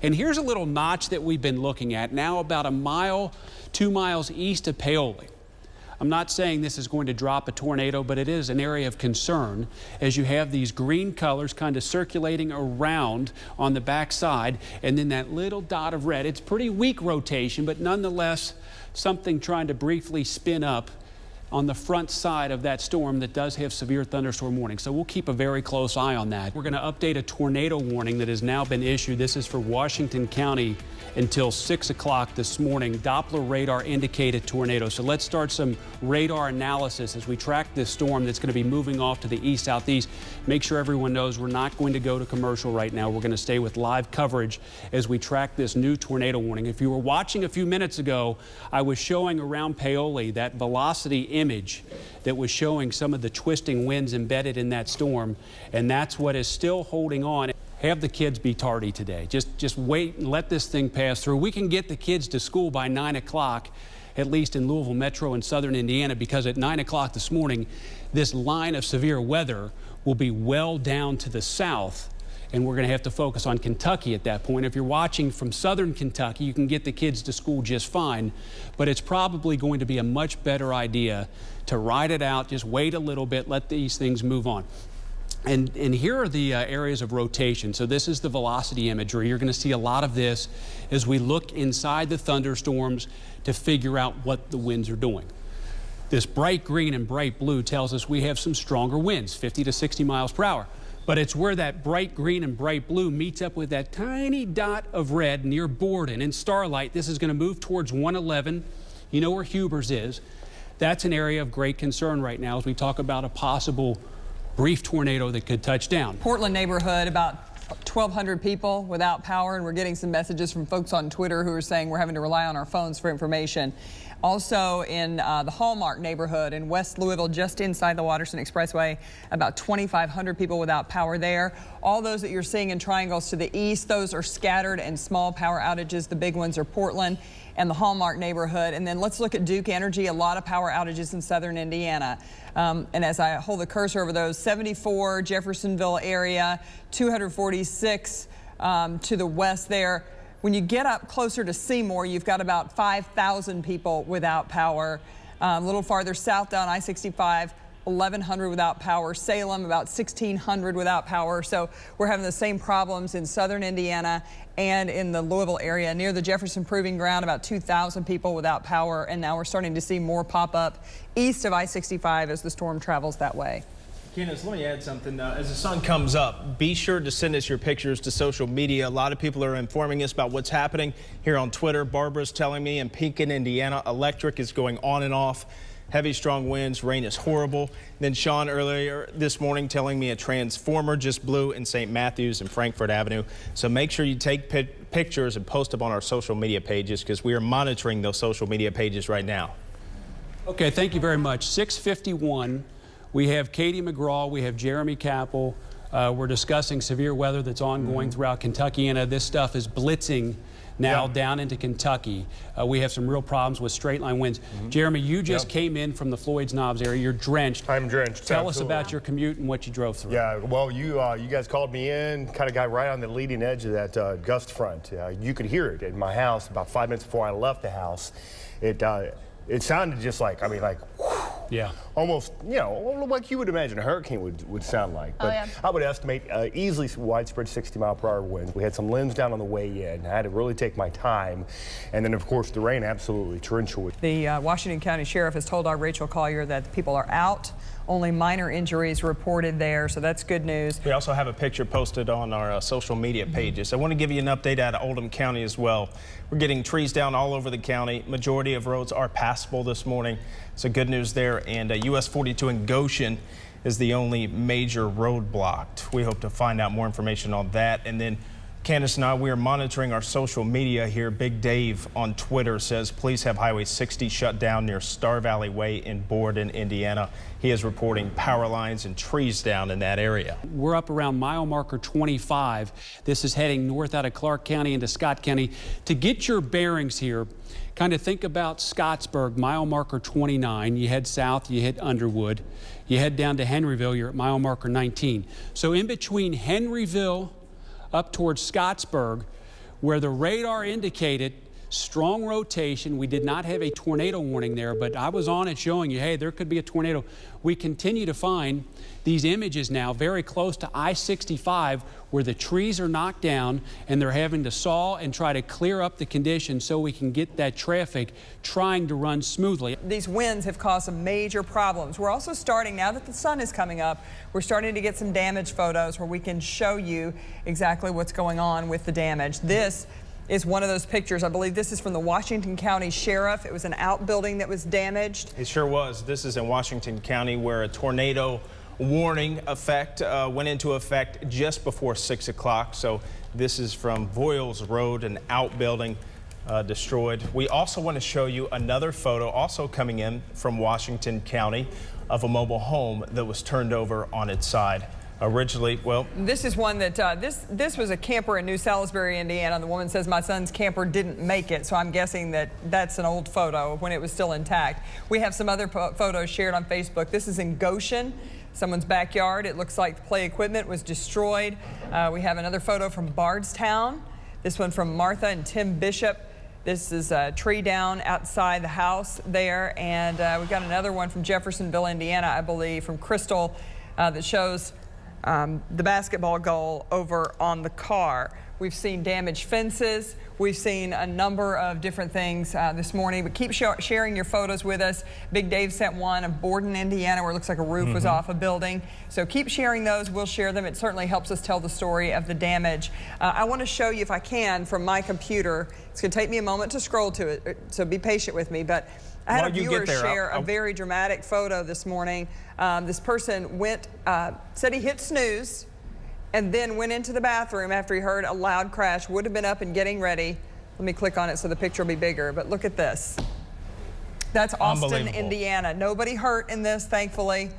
And here's a little notch that we've been looking at now about a mile, 2 miles east of Paoli. I'm not saying this is going to drop a tornado, but it is an area of concern as you have these green colors kind of circulating around on the backside, and then that little dot of red. It's pretty weak rotation, but nonetheless something trying to briefly spin up on the front side of that storm that does have severe thunderstorm warning. So we'll keep a very close eye on that. We're going to update a tornado warning that has now been issued. This is for Washington County until 6 o'clock this morning. Doppler radar indicated tornado. So let's start some radar analysis as we track this storm that's going to be moving off to the east-southeast. Make sure everyone knows we're not going to go to commercial right now. We're going to stay with live coverage as we track this new tornado warning. If you were watching a few minutes ago, I was showing around Paoli that velocity image that was showing some of the twisting winds embedded in that storm, and that's what is still holding on. Have the kids be tardy today. Just wait and let this thing pass through. We can get the kids to school by 9 o'clock, at least in Louisville Metro and southern Indiana, because at 9 o'clock this morning, this line of severe weather will be well down to the south, and we're going to have to focus on Kentucky at that point. If you're watching from southern Kentucky, you can get the kids to school just fine, but it's probably going to be a much better idea to ride it out, just wait a little bit, let these things move on. And here are the areas of rotation. So this is the velocity imagery. You're going to see a lot of this as we look inside the thunderstorms to figure out what the winds are doing. This bright green and bright blue tells us we have some stronger winds, 50 to 60 miles per hour. But it's where that bright green and bright blue meets up with that tiny dot of red near Borden and Starlight. This is going to move towards 111. You know where Huber's is. That's an area of great concern right now as we talk about a possible brief tornado that could touch down. Portland neighborhood, about 1,200 people without power, and we're getting some messages from folks on Twitter who are saying we're having to rely on our phones for information. Also in the Hallmark neighborhood in West Louisville, just inside the Watterson Expressway, about 2,500 people without power there. All those that you're seeing in triangles to the east, those are scattered and small power outages. The big ones are Portland and the Hallmark neighborhood. And then let's look at Duke Energy, a lot of power outages in southern Indiana. And as I hold the cursor over those, 74 Jeffersonville area, 246 to the west there. When you get up closer to Seymour, you've got about 5,000 people without power. A little farther south down I-65, 1,100 without power. Salem, about 1,600 without power. So we're having the same problems in southern Indiana and in the Louisville area. Near the Jefferson Proving Ground, about 2,000 people without power. And now we're starting to see more pop up east of I-65 as the storm travels that way. Candace, let me add something. As the sun comes up, be sure to send us your pictures to social media. A lot of people are informing us about what's happening here on Twitter. Barbara's telling me in Pekin, Indiana, electric is going on and off. Heavy, strong winds, rain is horrible. Then Sean earlier this morning telling me a transformer just blew in St. Matthews and Frankfort Avenue. So make sure you take pictures and post them on our social media pages because we are monitoring those social media pages right now. Okay, thank you very much. 6:51. We have Katie McGraw, we have Jeremy Capel. We're discussing severe weather that's ongoing throughout Kentucky, and this stuff is blitzing now down into Kentucky. We have some real problems with straight line winds. Jeremy, you just came in from the Floyd's Knobs area. You're drenched. I'm drenched. Tell us about your commute and what you drove through. Yeah, well, you guys called me in, kind of got right on the leading edge of that gust front. You could hear it in my house about 5 minutes before I left the house. It sounded just like, I mean, like, yeah, almost, you know, like you would imagine a hurricane would sound like. But I would estimate easily widespread 60-mile-per-hour winds. We had some limbs down on the way in. I had to really take my time. And then, of course, the rain absolutely torrential. The Washington County Sheriff has told our Rachel Collier that people are out. Only minor injuries reported there, so that's good news. We also have a picture posted on our social media pages. I want to give you an update out of Oldham County as well. We're getting trees down all over the county. Majority of roads are passable this morning, so good news there. And US 42 in Goshen is the only major road blocked. We hope to find out more information on that. And then Candace and I, we are monitoring our social media here. Big Dave on Twitter says, please have Highway 60 shut down near Star Valley Way in Borden, Indiana. He is reporting power lines and trees down in that area. We're up around mile marker 25. This is heading north out of Clark County into Scott County. To get your bearings here, kind of think about Scottsburg, mile marker 29. You head south, you hit Underwood. You head down to Henryville, you're at mile marker 19. So in between Henryville up towards Scottsburg, where the radar indicated strong rotation. We did not have a tornado warning there, but I was on it showing you, hey, there could be a tornado. We continue to find these images now very close to I-65 where the trees are knocked down and they're having to saw and try to clear up the conditions so we can get that traffic trying to run smoothly. These winds have caused some major problems. We're also starting, now that the sun is coming up, we're starting to get some damage photos where we can show you exactly what's going on with the damage. This is one of those pictures. I believe this is from the Washington County Sheriff. It was an outbuilding that was damaged. It sure was. This is in Washington County where a tornado warning went into effect just before 6 o'clock. So this is from Voiles Road, an outbuilding destroyed. We also want to show you another photo also coming in from Washington County of a mobile home that was turned over on its side. Originally, well, this is one that this was a camper in New Salisbury, Indiana. The woman says my son's camper didn't make it, so I'm guessing that that's an old photo of when it was still intact. We have some other photos shared on Facebook. This is in Goshen, someone's backyard. It looks like the play equipment was destroyed. We have another photo from Bardstown. This one from Martha and Tim Bishop. This is a tree down outside the house there, and we've got another one from Jeffersonville, Indiana, I believe, from Crystal that shows the basketball goal over on the car. We've seen damaged fences. We've seen a number of different things this morning, but keep sharing your photos with us. Big Dave sent one of Borden, Indiana, where it looks like a roof was off a building. So keep sharing those. We'll share them. It certainly helps us tell the story of the damage. I want to show you, if I can, from my computer. It's going to take me a moment to scroll to it, so be patient with me. But I had a viewer share a very dramatic photo this morning. This person said he hit snooze and then went into the bathroom after he heard a loud crash, would have been up and getting ready. Let me click on it so the picture will be bigger, but look at this. That's Austin, Indiana. Nobody hurt in this, thankfully,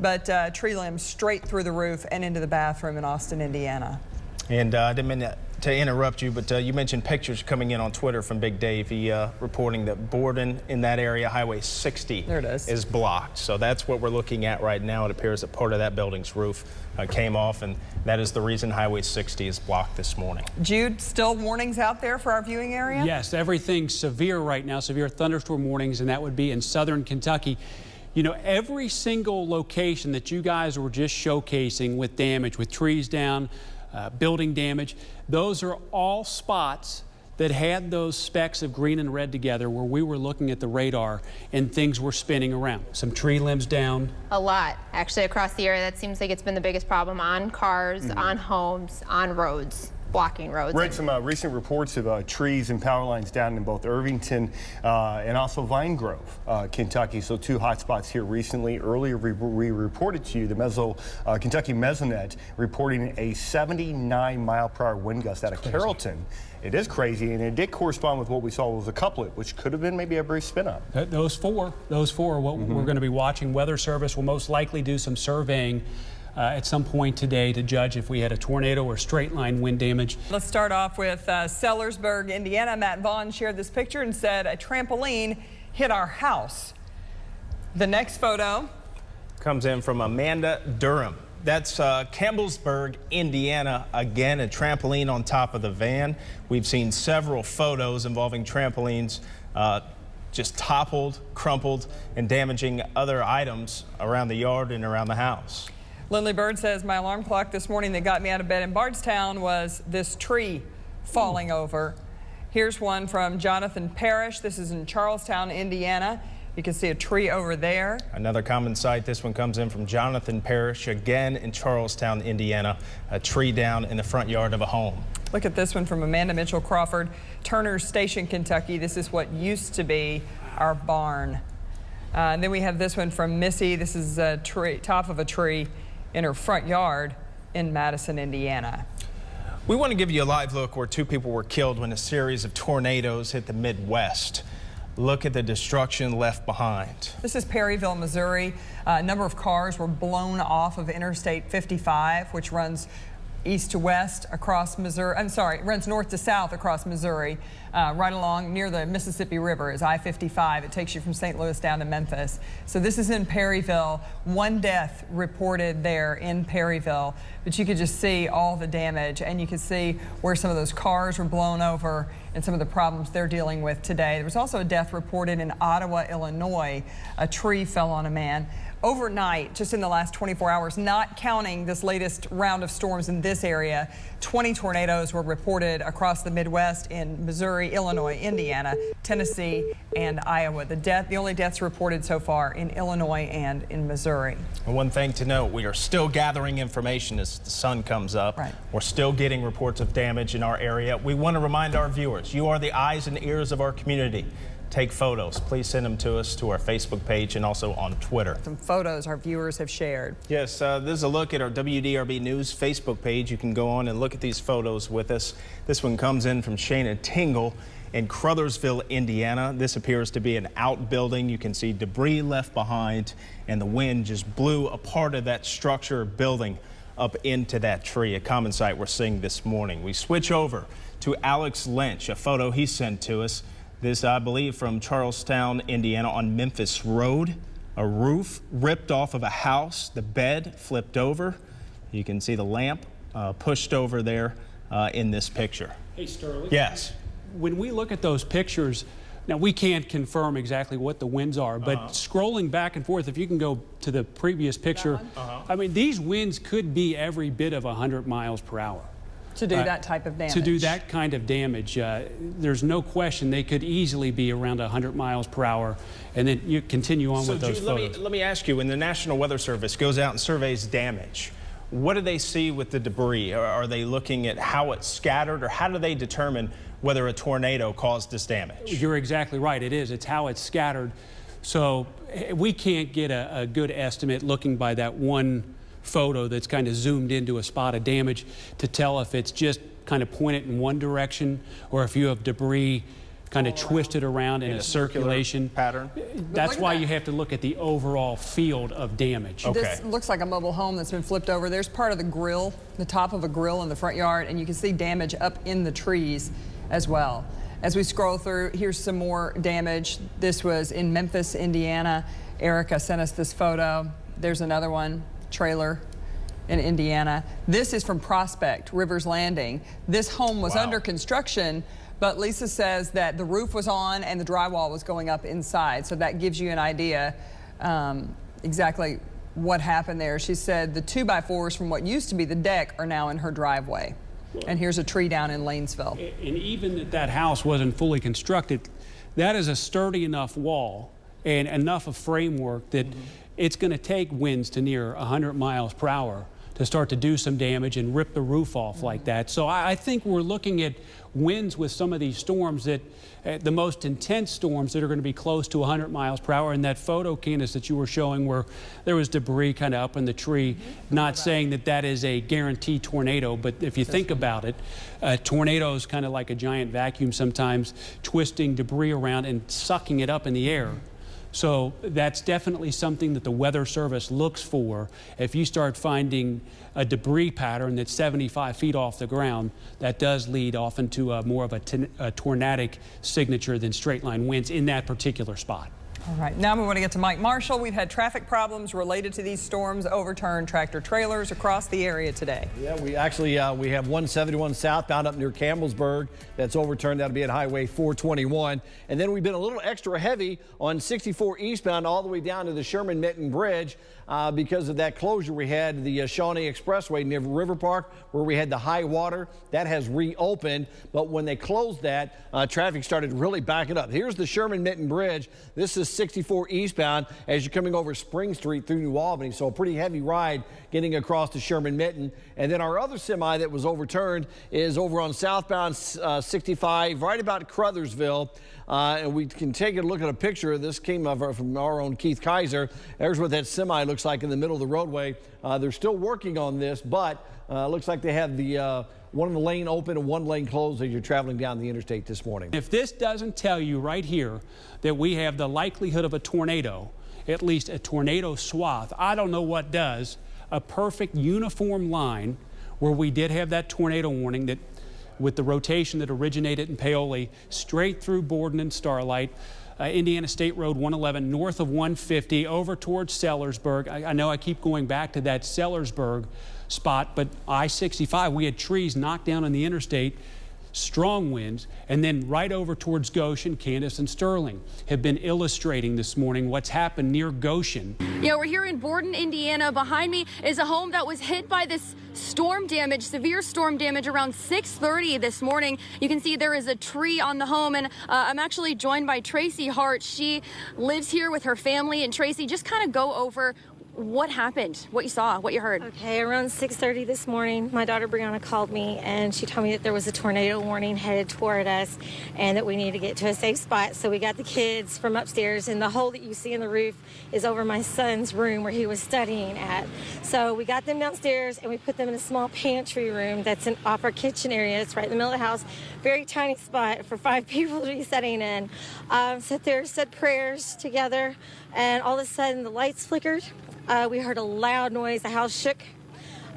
but tree limbs straight through the roof and into the bathroom in Austin, Indiana. And I didn't mean to interrupt you, but you mentioned pictures coming in on Twitter from Big Dave. He reporting that Borden in that area, Highway 60, there it is blocked. So that's what we're looking at right now. It appears that part of that building's roof came off, and that is the reason Highway 60 is blocked this morning. Jude, still warnings out there for our viewing area? Yes, everything's severe right now, severe thunderstorm warnings, and that would be in southern Kentucky. You know, every single location that you guys were just showcasing with damage, with trees down, building damage, those are all spots that had those specks of green and red together where we were looking at the radar and things were spinning around. Some tree limbs down. A lot, actually, across the area. That seems like it's been the biggest problem on cars, on homes, on roads. Blocking roads. Read some recent reports of trees and power lines down in both Irvington and also Vine Grove, Kentucky. So two hot spots here recently. Earlier we reported to you the Kentucky Mesonet reporting a 79-mile-per-hour wind gust out of Carrollton. It is crazy, and it did correspond with what we saw was a couplet, which could have been maybe a brief spin-up. Those four are what we're going to be watching. Weather Service will most likely do some surveying at some point today to judge if we had a tornado or straight line wind damage. Let's start off with Sellersburg, Indiana. Matt Vaughn shared this picture and said a trampoline hit our house. The next photo comes in from Amanda Durham. That's Campbellsburg, Indiana. Again, a trampoline on top of the van. We've seen several photos involving trampolines just toppled, crumpled, and damaging other items around the yard and around the house. Lindley Bird says my alarm clock this morning that got me out of bed in Bardstown was this tree falling over. Here's one from Jonathan Parrish. This is in Charlestown, Indiana. You can see a tree over there. Another common sight. This one comes in from Jonathan Parrish, again in Charlestown, Indiana. A tree down in the front yard of a home. Look at this one from Amanda Mitchell Crawford, Turner Station, Kentucky. This is what used to be our barn. And then we have this one from Missy. This is a tree, top of a tree in her front yard in Madison, Indiana. We want to give you a live look where two people were killed when a series of tornadoes hit the Midwest. Look at the destruction left behind. This is Perryville, Missouri. A number of cars were blown off of Interstate 55, which runs east to west across Missouri. I'm sorry, it runs north to south across Missouri, right along near the Mississippi River is I-55. It takes you from St. Louis down to Memphis. So this is in Perryville. One death reported there in Perryville, but you could just see all the damage, and you could see where some of those cars were blown over and some of the problems they're dealing with today. There was also a death reported in Ottawa, Illinois. A tree fell on a man. Overnight, just in the last 24 hours, not counting this latest round of storms in this area, 20 tornadoes were reported across the Midwest in Missouri, Illinois, Indiana, Tennessee, and Iowa. The only deaths reported so far in Illinois and in Missouri. And one thing to note, we are still gathering information as the sun comes up. Right. We're still getting reports of damage in our area. We want to remind our viewers, you are the eyes and ears of our community. Take photos. Please send them to us to our Facebook page and also on Twitter. Some photos our viewers have shared. Yes, this is a look at our WDRB News Facebook page. You can go on and look at these photos with us. This one comes in from Shana Tingle in Crothersville, Indiana. This appears to be an outbuilding. You can see debris left behind, and the wind just blew a part of that structure building up into that tree, a common sight we're seeing this morning. We switch over to Alex Lynch, a photo he sent to us. This, I believe, from Charlestown, Indiana on Memphis Road. A roof ripped off of a house, the bed flipped over. You can see the lamp pushed over there in this picture. Hey, Sterling. Yes. When we look at those pictures, now we can't confirm exactly what the winds are, but scrolling back and forth, if you can go to the previous picture, I mean, these winds could be every bit of 100 miles per hour. To do that type of damage. To do that kind of damage, there's no question they could easily be around 100 miles per hour, and then you continue on with those Jude, photos. let me ask you, when the National Weather Service goes out and surveys damage, what do they see with the debris? Are they looking at how it's scattered, or how do they determine whether a tornado caused this damage? You're exactly right. It is. It's how it's scattered. So we can't get a good estimate looking by that one photo that's kind of zoomed into a spot of damage to tell if it's just kind of pointed in one direction or if you have debris kind of twisted around in a circulation pattern. That's why you have to look at the overall field of damage. Okay. This looks like a mobile home that's been flipped over. There's part of the grill, the top of a grill in the front yard, and you can see damage up in the trees as well. As we scroll through, here's some more damage. This was in Memphis, Indiana. Erica sent us this photo. There's another one. Trailer in Indiana. This is from Prospect, Rivers Landing. This home was under construction, but Lisa says that the roof was on and the drywall was going up inside. So that gives you an idea exactly what happened there. She said the 2x4s from what used to be the deck are now in her driveway. And here's a tree down in Lanesville. And even that house wasn't fully constructed, that is a sturdy enough wall and enough of framework that it's going to take winds to near 100 miles per hour to start to do some damage and rip the roof off like that. So I think we're looking at winds with some of these storms that the most intense storms that are going to be close to 100 miles per hour. And that photo, Candace, that you were showing where there was debris kind of up in the tree, not saying that that is a guaranteed tornado, but if you think about it, a tornado is kind of like a giant vacuum sometimes, twisting debris around and sucking it up in the air. So that's definitely something that the Weather Service looks for. If you start finding a debris pattern that's 75 feet off the ground, that does lead often to more of a tornadic signature than straight line winds in that particular spot. All right, now we want to get to Mike Marshall. We've had traffic problems related to these storms, overturned tractor trailers across the area today. Yeah, we actually we have 171 southbound up near Campbellsburg that's overturned. That'll be at Highway 421. And then we've been a little extra heavy on 64 eastbound all the way down to the Sherman-Minton Bridge because of that closure we had, the Shawnee Expressway near River Park, where we had the high water. That has reopened, but when they closed that, traffic started really backing up. Here's the Sherman-Minton Bridge. This is 64 eastbound as you're coming over Spring Street through New Albany. So a pretty heavy ride getting across to Sherman-Minton. And then our other semi that was overturned is over on southbound 65, right about Crothersville. And we can take a look at a picture. This came from our own Keith Kaiser. There's what that semi looks like in the middle of the roadway. They're still working on this, but looks like they have the one lane open and one lane closed as you're traveling down the interstate this morning. If this doesn't tell you right here that we have the likelihood of a tornado, at least a tornado swath, I don't know what does. A perfect uniform line where we did have that tornado warning that with the rotation that originated in Paoli straight through Borden and Starlight, Indiana State Road 111 north of 150 over towards Sellersburg. I know I keep going back to that Sellersburg spot, but I-65, we had trees knocked down on the interstate, strong winds, and then right over towards Goshen. Candace and Sterling have been illustrating this morning what's happened near Goshen. Yeah, we're here in Borden, Indiana. Behind me is a home that was hit by this storm damage, severe storm damage around 6:30 this morning. You can see there is a tree on the home, and I'm actually joined by Tracy Hart. She lives here with her family, and Tracy, just kind of go over what happened, what you saw, what you heard. Okay, around 6:30 this morning, my daughter Brianna called me and she told me that there was a tornado warning headed toward us and that we need to get to a safe spot. So we got the kids from upstairs, and the hole that you see in the roof is over my son's room where he was studying at. So we got them downstairs and we put them in a small pantry room that's off our kitchen area. It's right in the middle of the house. Very tiny spot for 5 people to be sitting in. Sat there, said prayers together, and all of a sudden the lights flickered. We heard a loud noise, the house shook,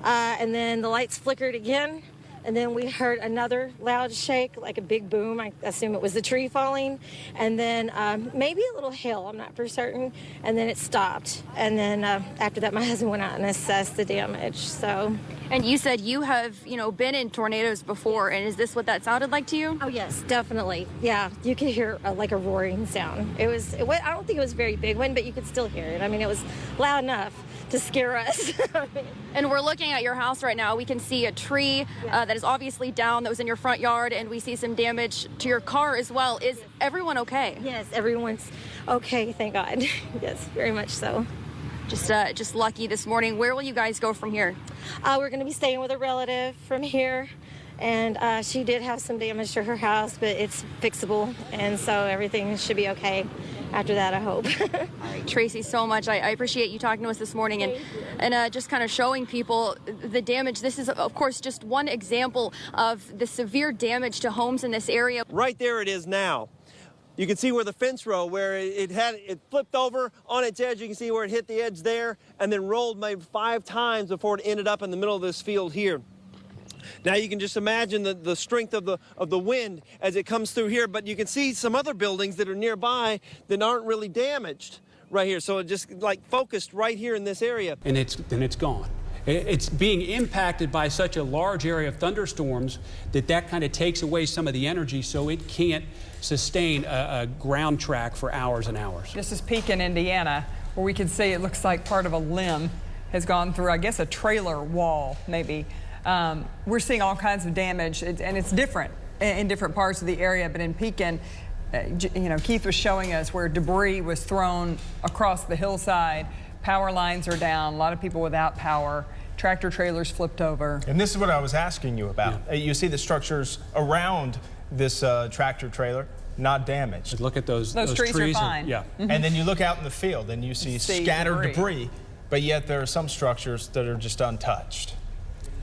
and then the lights flickered again, and then we heard another loud shake, like a big boom. I assume it was the tree falling, and then maybe a little hail, I'm not for certain, and then it stopped. And then after that, my husband went out and assessed the damage. So. And you said you have, been in tornadoes before, and is this what that sounded like to you? Oh, yes, definitely. Yeah, you could hear like a roaring sound. I don't think it was a very big one, but you could still hear it. I mean, it was loud enough to scare us. And we're looking at your house right now. We can see a tree that is obviously down that was in your front yard, and we see some damage to your car as well. Is everyone okay? Yes, everyone's okay, thank God. Yes, very much so. Just lucky this morning. Where will you guys go from here? We're going to be staying with a relative from here, and she did have some damage to her house, but it's fixable, and so everything should be okay after that, I hope. All right, Tracy, so much. I appreciate you talking to us this morning and just kind of showing people the damage. This is, of course, just one example of the severe damage to homes in this area. Right there it is now. You can see where the fence row, where it flipped over on its edge. You can see where it hit the edge there and then rolled maybe 5 times before it ended up in the middle of this field here. Now you can just imagine the strength of the wind as it comes through here, but you can see some other buildings that are nearby that aren't really damaged right here. So it just like focused right here in this area. And it's gone. It's being impacted by such a large area of thunderstorms that kind of takes away some of the energy, so it can't sustain a ground track for hours and hours. This is Pekin, Indiana, where we can see it looks like part of a limb has gone through, I guess, a trailer wall, maybe. We're seeing all kinds of damage, and it's different in different parts of the area, but in Pekin, Keith was showing us where debris was thrown across the hillside. Power lines are down, a lot of people without power, tractor trailers flipped over. And this is what I was asking you about. Yeah. You see the structures around this tractor trailer, not damaged. But look at those trees are fine. And then you look out in the field and you see scattered debris, but yet there are some structures that are just untouched.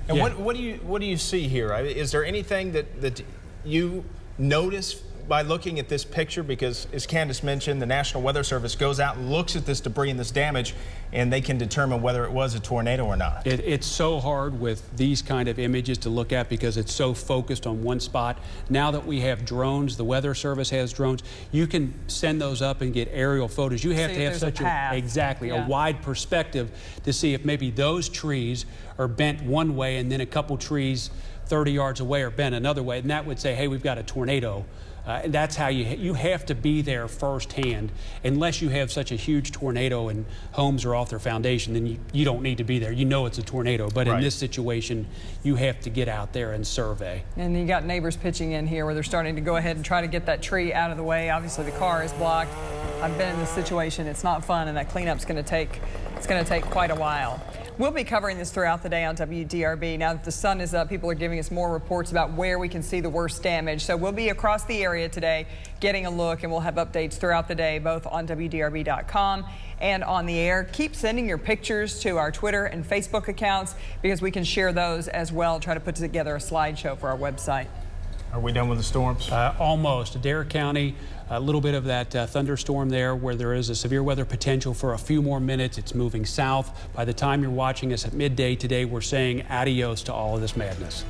And what do you see here? Is there anything that you notice by looking at this picture? Because as Candace mentioned, the National Weather Service goes out and looks at this debris and this damage, and they can determine whether it was a tornado or not. It's so hard with these kind of images to look at because it's so focused on one spot. Now that we have drones, the Weather Service has drones, you can send those up and get aerial photos. You have to have such a wide perspective to see if maybe those trees are bent one way and then a couple trees 30 yards away are bent another way, and that would say, hey, we've got a tornado. And that's how you have to be there firsthand. Unless you have such a huge tornado and homes are off their foundation, then you don't need to be there. You know it's a tornado. But in this situation, you have to get out there and survey. And you got neighbors pitching in here where they're starting to go ahead and try to get that tree out of the way. Obviously, the car is blocked. I've been in this situation. It's not fun, and that cleanup's going to take quite a while. We'll be covering this throughout the day on WDRB. Now that the sun is up, people are giving us more reports about where we can see the worst damage. So we'll be across the area today getting a look, and we'll have updates throughout the day, both on WDRB.com and on the air. Keep sending your pictures to our Twitter and Facebook accounts because we can share those as well, try to put together a slideshow for our website. Are we done with the storms? Almost. Adair County, a little bit of that thunderstorm there where there is a severe weather potential for a few more minutes. It's moving south. By the time you're watching us at midday today, we're saying adios to all of this madness.